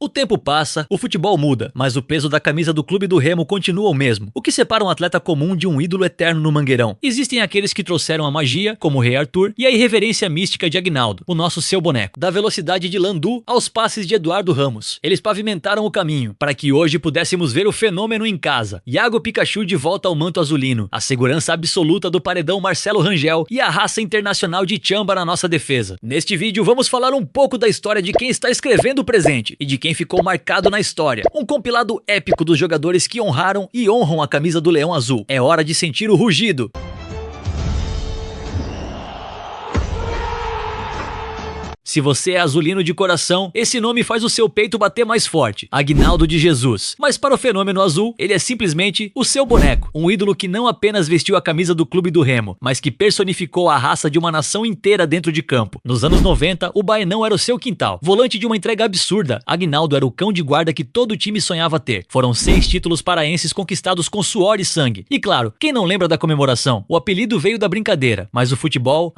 O tempo passa, o futebol muda, mas o peso da camisa do Clube do Remo continua o mesmo. O que separa um atleta comum de um ídolo eterno no Mangueirão? Existem aqueles que trouxeram a magia, como o Rei Arthur, e a irreverência mística de Aguinaldo, o nosso seu boneco. Da velocidade de Landu aos passes de Eduardo Ramos. Eles pavimentaram o caminho para que hoje pudéssemos ver o fenômeno em casa. Iago Pikachu de volta ao manto azulino, a segurança absoluta do paredão Marcelo Rangel e a raça internacional de Tchamba na nossa defesa. Neste vídeo vamos falar um pouco da história de quem está escrevendo o presente e de quem ficou marcado na história. Um compilado épico dos jogadores que honraram e honram a camisa do Leão Azul. É hora de sentir o rugido. Se você é azulino de coração, esse nome faz o seu peito bater mais forte. Aguinaldo de Jesus. Mas para o fenômeno azul, ele é simplesmente o seu boneco. Um ídolo que não apenas vestiu a camisa do Clube do Remo, mas que personificou a raça de uma nação inteira dentro de campo. Nos anos 90, o Baenão era o seu quintal. Volante de uma entrega absurda, Aguinaldo era o cão de guarda que todo time sonhava ter. Foram 6 títulos paraenses conquistados com suor e sangue. E claro, quem não lembra da comemoração? O apelido veio da brincadeira, mas o futebol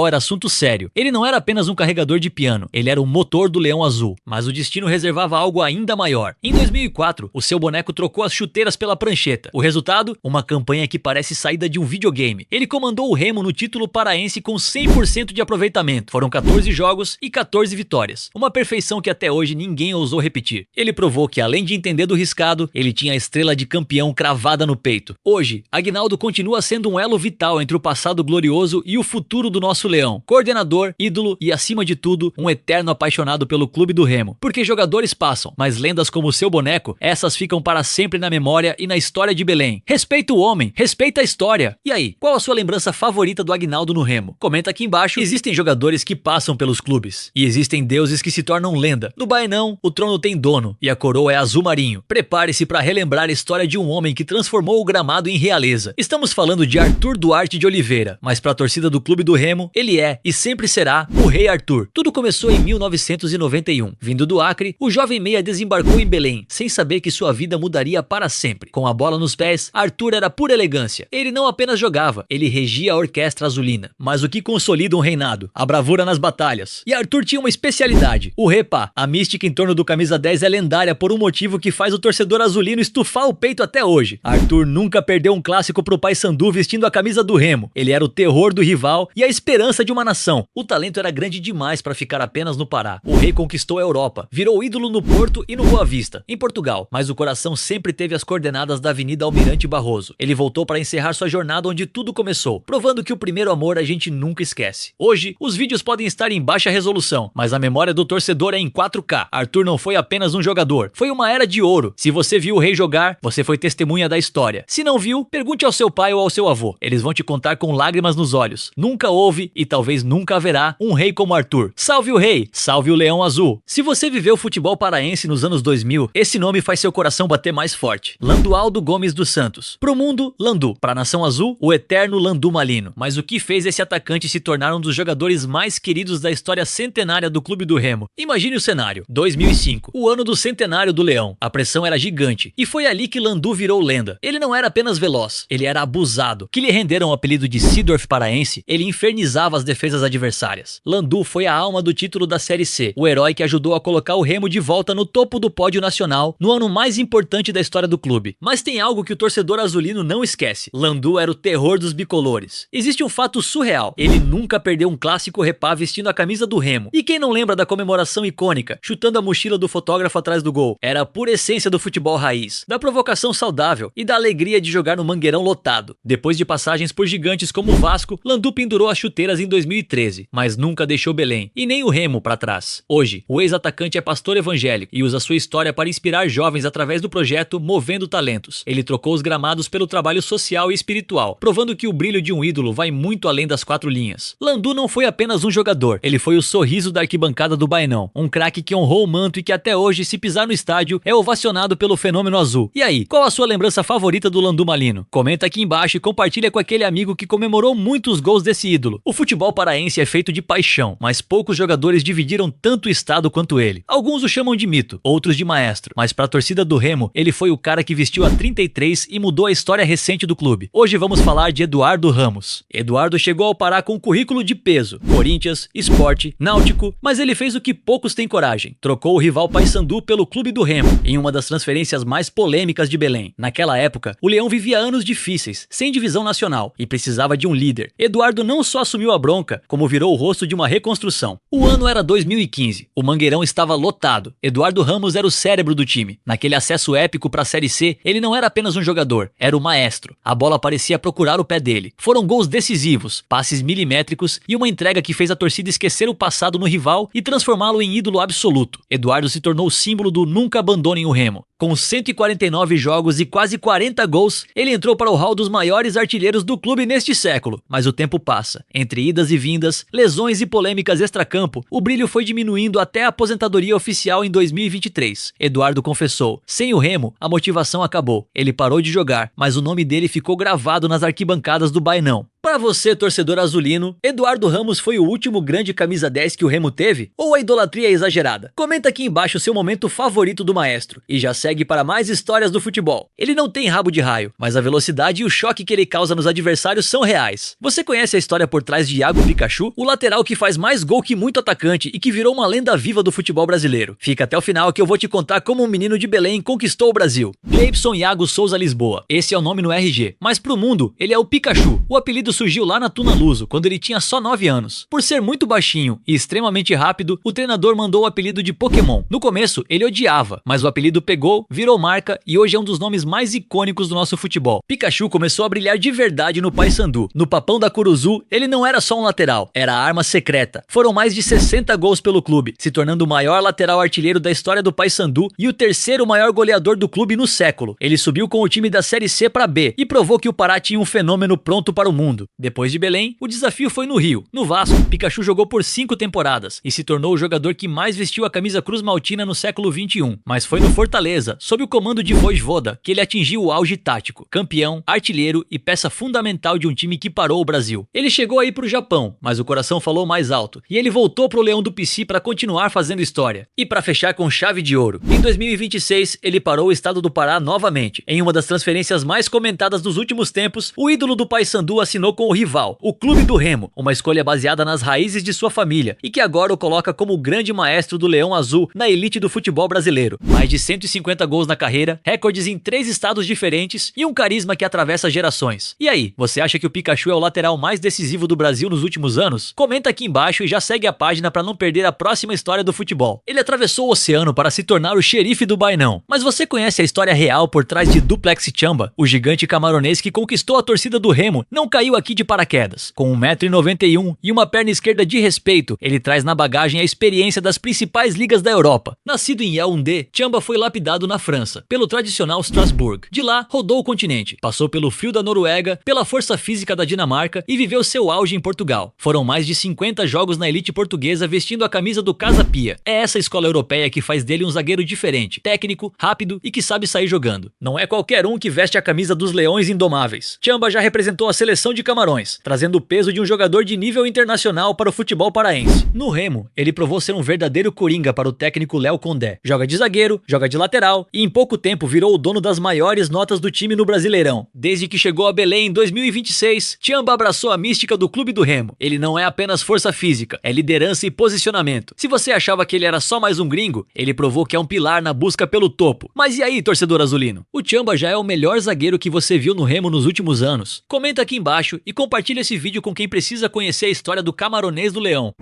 era assunto sério. Ele não era apenas um carregador de piano, ele era o motor do Leão Azul, mas o destino reservava algo ainda maior. Em 2004, o seu boneco trocou as chuteiras pela prancheta. O resultado? Uma campanha que parece saída de um videogame. Ele comandou o Remo no título paraense com 100% de aproveitamento. Foram 14 jogos e 14 vitórias. Uma perfeição que até hoje ninguém ousou repetir. Ele provou que, além de entender do riscado, ele tinha a estrela de campeão cravada no peito. Hoje, Aguinaldo continua sendo um elo vital entre o passado glorioso e o futuro do nosso leão. Coordenador, ídolo e, acima de tudo, um eterno apaixonado pelo Clube do Remo. Porque jogadores passam, mas lendas como o seu boneco, essas ficam para sempre na memória e na história de Belém. Respeita o homem, respeita a história. E aí, qual a sua lembrança favorita do Aguinaldo no Remo? Comenta aqui embaixo. Existem jogadores que passam pelos clubes, e existem deuses que se tornam lenda. No Baenão, o trono tem dono, e a coroa é azul marinho. Prepare-se para relembrar a história de um homem que transformou o gramado em realeza. Estamos falando de Arthur Duarte de Oliveira, mas para a torcida do Clube do Remo, ele é, e sempre será, o Rei Arthur. Tudo começou em 1991. Vindo do Acre, o jovem meia desembarcou em Belém, sem saber que sua vida mudaria para sempre. Com a bola nos pés, Arthur era pura elegância. Ele não apenas jogava, ele regia a orquestra azulina. Mas o que consolida um reinado? A bravura nas batalhas. E Arthur tinha uma especialidade, o repa. A mística em torno do camisa 10 é lendária por um motivo que faz o torcedor azulino estufar o peito até hoje. Arthur nunca perdeu um clássico pro Paysandu vestindo a camisa do Remo. Ele era o terror do rival e a esperança de uma nação. O talento era grande demais para ficar apenas no Pará. O rei conquistou a Europa, virou ídolo no Porto e no Boa Vista, em Portugal, mas o coração sempre teve as coordenadas da Avenida Almirante Barroso. Ele voltou para encerrar sua jornada onde tudo começou, provando que o primeiro amor a gente nunca esquece. Hoje, os vídeos podem estar em baixa resolução, mas a memória do torcedor é em 4K. Arthur não foi apenas um jogador, foi uma era de ouro. Se você viu o rei jogar, você foi testemunha da história. Se não viu, pergunte ao seu pai ou ao seu avô. Eles vão te contar com lágrimas nos olhos. Nunca houve e talvez nunca haverá um rei como Arthur. Salve o rei, salve o Leão Azul. Se você viveu futebol paraense nos anos 2000, esse nome faz seu coração bater mais forte. Landualdo Gomes dos Santos. Pro mundo, Landu. Pra nação azul, o eterno Landu Malino. Mas o que fez esse atacante se tornar um dos jogadores mais queridos da história centenária do Clube do Remo? Imagine o cenário. 2005, o ano do centenário do Leão. A pressão era gigante. E foi ali que Landu virou lenda. Ele não era apenas veloz, ele era abusado. Que lhe renderam o apelido de Seedorf paraense, ele infernizava as defesas adversárias. Landu foi a alma do título da Série C, o herói que ajudou a colocar o Remo de volta no topo do pódio nacional no ano mais importante da história do clube. Mas tem algo que o torcedor azulino não esquece. Landu era o terror dos bicolores. Existe um fato surreal. Ele nunca perdeu um clássico repá vestindo a camisa do Remo. E quem não lembra da comemoração icônica, chutando a mochila do fotógrafo atrás do gol? Era a pura essência do futebol raiz, da provocação saudável e da alegria de jogar no Mangueirão lotado. Depois de passagens por gigantes como o Vasco, Landu pendurou as chuteiras em 2013, mas nunca deixou Belém e nem o Remo para trás. Hoje, o ex-atacante é pastor evangélico e usa sua história para inspirar jovens através do projeto Movendo Talentos. Ele trocou os gramados pelo trabalho social e espiritual, provando que o brilho de um ídolo vai muito além das 4 linhas. Landu não foi apenas um jogador, ele foi o sorriso da arquibancada do Baenão, um craque que honrou o manto e que até hoje, se pisar no estádio, é ovacionado pelo fenômeno azul. E aí, qual a sua lembrança favorita do Landu Malino? Comenta aqui embaixo e compartilha com aquele amigo que comemorou muitos gols desse ídolo. O futebol paraense é feito de paixão, mas mas poucos jogadores dividiram tanto estado quanto ele. Alguns o chamam de mito, outros de maestro, mas para a torcida do Remo, ele foi o cara que vestiu a 33 e mudou a história recente do clube. Hoje vamos falar de Eduardo Ramos. Eduardo chegou ao Pará com um currículo de peso: Corinthians, Sport, Náutico, mas ele fez o que poucos têm coragem. Trocou o rival Paysandu pelo clube do Remo, em uma das transferências mais polêmicas de Belém. Naquela época, o Leão vivia anos difíceis, sem divisão nacional, e precisava de um líder. Eduardo não só assumiu a bronca, como virou o rosto de uma reconstrução. O ano era 2015, o Mangueirão estava lotado. Eduardo Ramos era o cérebro do time. Naquele acesso épico para a Série C, ele não era apenas um jogador, era o maestro. A bola parecia procurar o pé dele. Foram gols decisivos, passes milimétricos e uma entrega que fez a torcida esquecer o passado no rival e transformá-lo em ídolo absoluto. Eduardo se tornou o símbolo do nunca abandonem o Remo. Com 149 jogos e quase 40 gols, ele entrou para o hall dos maiores artilheiros do clube neste século. Mas o tempo passa. Entre idas e vindas, lesões e polêmicas extracampo, o brilho foi diminuindo até a aposentadoria oficial em 2023. Eduardo confessou: sem o Remo, a motivação acabou. Ele parou de jogar, mas o nome dele ficou gravado nas arquibancadas do Bainão. Para você, torcedor azulino, Eduardo Ramos foi o último grande camisa 10 que o Remo teve? Ou a idolatria é exagerada? Comenta aqui embaixo o seu momento favorito do maestro. E já segue para mais histórias do futebol. Ele não tem rabo de raio, mas a velocidade e o choque que ele causa nos adversários são reais. Você conhece a história por trás de Iago Pikachu? O lateral que faz mais gol que muito atacante e que virou uma lenda viva do futebol brasileiro. Fica até o final que eu vou te contar como um menino de Belém conquistou o Brasil. Cleibson Iago Souza Lisboa. Esse é o nome no RG. Mas pro mundo, ele é o Pikachu. O apelido surgiu lá na Tunaluso, quando ele tinha só 9 anos. Por ser muito baixinho e extremamente rápido, o treinador mandou o apelido de Pokémon. No começo, ele odiava, mas o apelido pegou, virou marca e hoje é um dos nomes mais icônicos do nosso futebol. Pikachu começou a brilhar de verdade no Paysandu. No Papão da Curuzu, ele não era só um lateral, era a arma secreta. Foram mais de 60 gols pelo clube, se tornando o maior lateral artilheiro da história do Paysandu e o terceiro maior goleador do clube no século. Ele subiu com o time da Série C para B e provou que o Pará tinha um fenômeno pronto para o mundo. Depois de Belém, o desafio foi no Rio. No Vasco, Pikachu jogou por 5 temporadas e se tornou o jogador que mais vestiu a camisa Cruz Maltina no século XXI. Mas foi no Fortaleza, sob o comando de Vojvoda, que ele atingiu o auge tático, campeão, artilheiro e peça fundamental de um time que parou o Brasil. Ele chegou aí pro Japão, mas o coração falou mais alto e ele voltou pro Leão do Pici para continuar fazendo história. E para fechar com chave de ouro, em 2026 ele parou o estado do Pará novamente. Em uma das transferências mais comentadas dos últimos tempos, o ídolo do Paysandu assinou com o rival, o Clube do Remo, uma escolha baseada nas raízes de sua família e que agora o coloca como o grande maestro do Leão Azul na elite do futebol brasileiro. Mais de 150 gols na carreira, recordes em 3 estados diferentes e um carisma que atravessa gerações. E aí, você acha que o Pikachu é o lateral mais decisivo do Brasil nos últimos anos? Comenta aqui embaixo e já segue a página para não perder a próxima história do futebol. Ele atravessou o oceano para se tornar o xerife do Bainão. Mas você conhece a história real por trás de Duplex Chamba? O gigante camaronês que conquistou a torcida do Remo não caiu aqui de paraquedas. Com 1,91 m e uma perna esquerda de respeito, ele traz na bagagem a experiência das principais ligas da Europa. Nascido em Yaoundé, Chamba foi lapidado na França, pelo tradicional Strasbourg. De lá, rodou o continente, passou pelo frio da Noruega, pela força física da Dinamarca e viveu seu auge em Portugal. Foram mais de 50 jogos na elite portuguesa vestindo a camisa do Casa Pia. É essa escola europeia que faz dele um zagueiro diferente, técnico, rápido e que sabe sair jogando. Não é qualquer um que veste a camisa dos Leões Indomáveis. Chamba já representou a seleção de Camarões, trazendo o peso de um jogador de nível internacional para o futebol paraense. No Remo, ele provou ser um verdadeiro coringa para o técnico Léo Condé. Joga de zagueiro, joga de lateral e em pouco tempo virou o dono das maiores notas do time no Brasileirão. Desde que chegou a Belém em 2026, Chamba abraçou a mística do Clube do Remo. Ele não é apenas força física, é liderança e posicionamento. Se você achava que ele era só mais um gringo, ele provou que é um pilar na busca pelo topo. Mas e aí, torcedor azulino? O Chamba já é o melhor zagueiro que você viu no Remo nos últimos anos? Comenta aqui embaixo e compartilha esse vídeo com quem precisa conhecer a história do camaronês do Leão.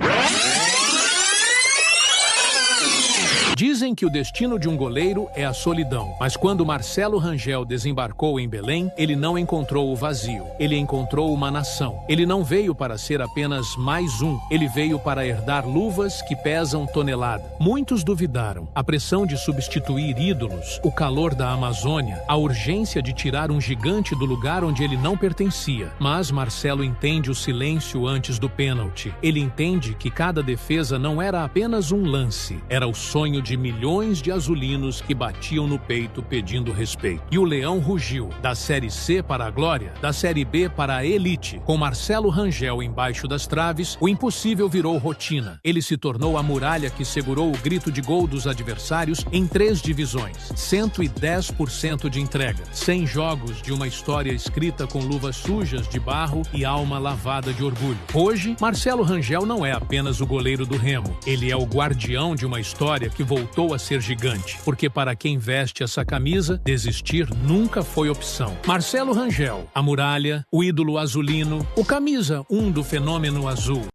Dizem que o destino de um goleiro é a solidão, mas quando Marcelo Rangel desembarcou em Belém, ele não encontrou o vazio, ele encontrou uma nação. Ele não veio para ser apenas mais um, ele veio para herdar luvas que pesam tonelada. Muitos duvidaram. A pressão de substituir ídolos, o calor da Amazônia, a urgência de tirar um gigante do lugar onde ele não pertencia. Mas Marcelo entende o silêncio antes do pênalti. Ele entende que cada defesa não era apenas um lance, era o sonho de de milhões de azulinos que batiam no peito pedindo respeito. E o leão rugiu, da Série C para a glória, da Série B para a elite. Com Marcelo Rangel embaixo das traves, o impossível virou rotina. Ele se tornou a muralha que segurou o grito de gol dos adversários em 3 divisões. 110% de entrega. 100 jogos de uma história escrita com luvas sujas de barro e alma lavada de orgulho. Hoje, Marcelo Rangel não é apenas o goleiro do Remo. Ele é o guardião de uma história que voltou a ser gigante. Porque para quem veste essa camisa, desistir nunca foi opção. Marcelo Rangel, a muralha, o ídolo azulino, o camisa 1 do fenômeno azul.